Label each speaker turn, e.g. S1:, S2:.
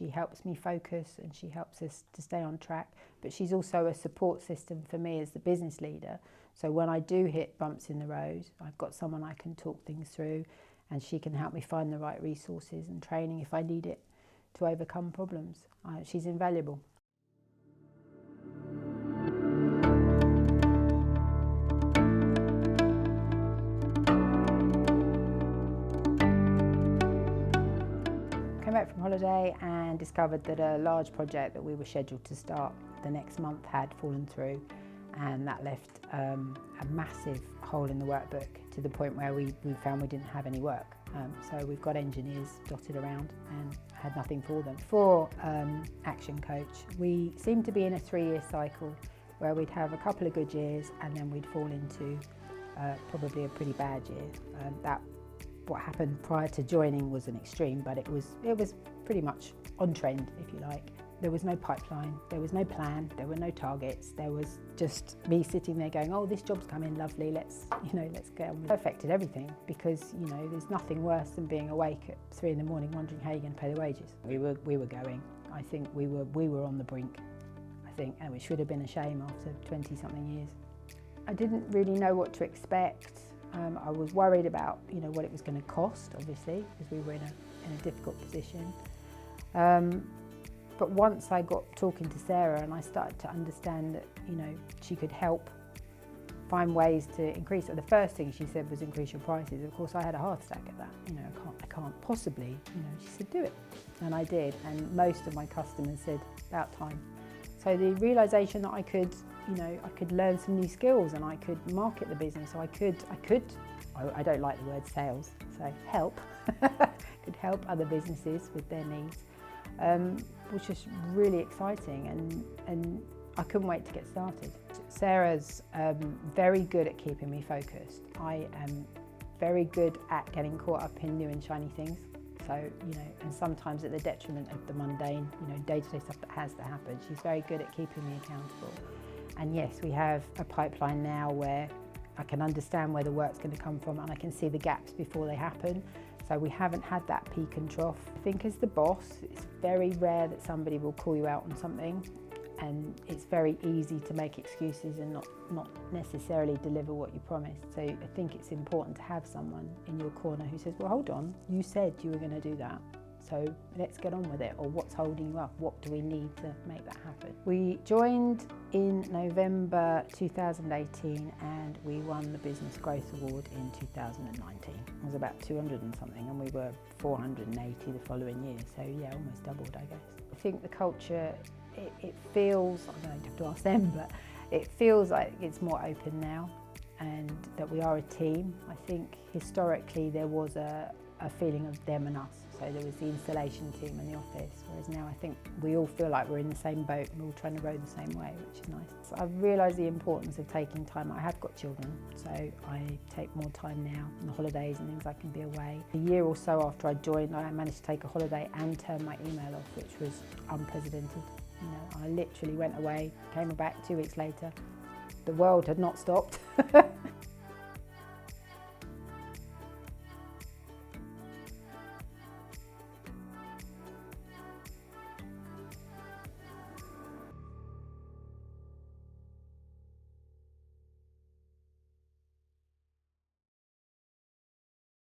S1: She helps me focus and she helps us to stay on track, but she's also a support system for me as the business leader. So when I do hit bumps in the road, I've got someone I can talk things through, and she can help me find the right resources and training if I need it to overcome problems. She's invaluable. Came back from holiday and discovered that a large project that we were scheduled to start the next month had fallen through, and that left a massive hole in the workbook to the point where we found we didn't have any work. So we've got engineers dotted around and had nothing for them. For ActionCOACH, we seemed to be in a 3-year cycle where we'd have a couple of good years and then we'd fall into probably a pretty bad year. What happened prior to joining was an extreme, but it was pretty much on trend, if you like. There was no pipeline, there was no plan, there were no targets. There was just me sitting there going, oh, this job's come in, lovely, let's get on with it. It affected everything because, there's nothing worse than being awake at 3 in the morning wondering how you're going to pay the wages. We were going. I think we were on the brink, and it should have been a shame after 20-something years. I didn't really know what to expect. I was worried about, what it was going to cost, obviously, because we were in a difficult position. But once I got talking to Sarah and I started to understand that, she could help find ways to increase it. The first thing she said was increase your prices. Of course, I had a heart attack at that. I can't possibly, she said, do it. And I did. And most of my customers said, about time. So the realisation that I could learn some new skills and I could market the business. So I don't like the word sales, so help, could help other businesses with their needs, was just really exciting, and I couldn't wait to get started. Sarah's very good at keeping me focused. I am very good at getting caught up in new and shiny things. So, and sometimes at the detriment of the mundane, day-to-day stuff that has to happen. She's very good at keeping me accountable. And yes, we have a pipeline now where I can understand where the work's going to come from and I can see the gaps before they happen. So we haven't had that peak and trough. I think as the boss, it's very rare that somebody will call you out on something, and it's very easy to make excuses and not necessarily deliver what you promised. So I think it's important to have someone in your corner who says, well, hold on, you said you were going to do that. So let's get on with it, or what's holding you up? What do we need to make that happen? We joined in November 2018 and we won the Business Growth Award in 2019. It was about 200 and something, and we were 480 the following year. So yeah, almost doubled, I guess. I think the culture, it feels, I don't have to ask them, but it feels like it's more open now and that we are a team. I think historically there was a feeling of them and us. So there was the installation team in the office, whereas now I think we all feel like we're in the same boat and we're all trying to row the same way, which is nice. So I've realised the importance of taking time. I have got children, so I take more time now. On the holidays and things, I can be away. A year or so after I joined, I managed to take a holiday and turn my email off, which was unprecedented. I literally went away, came back 2 weeks later. The world had not stopped.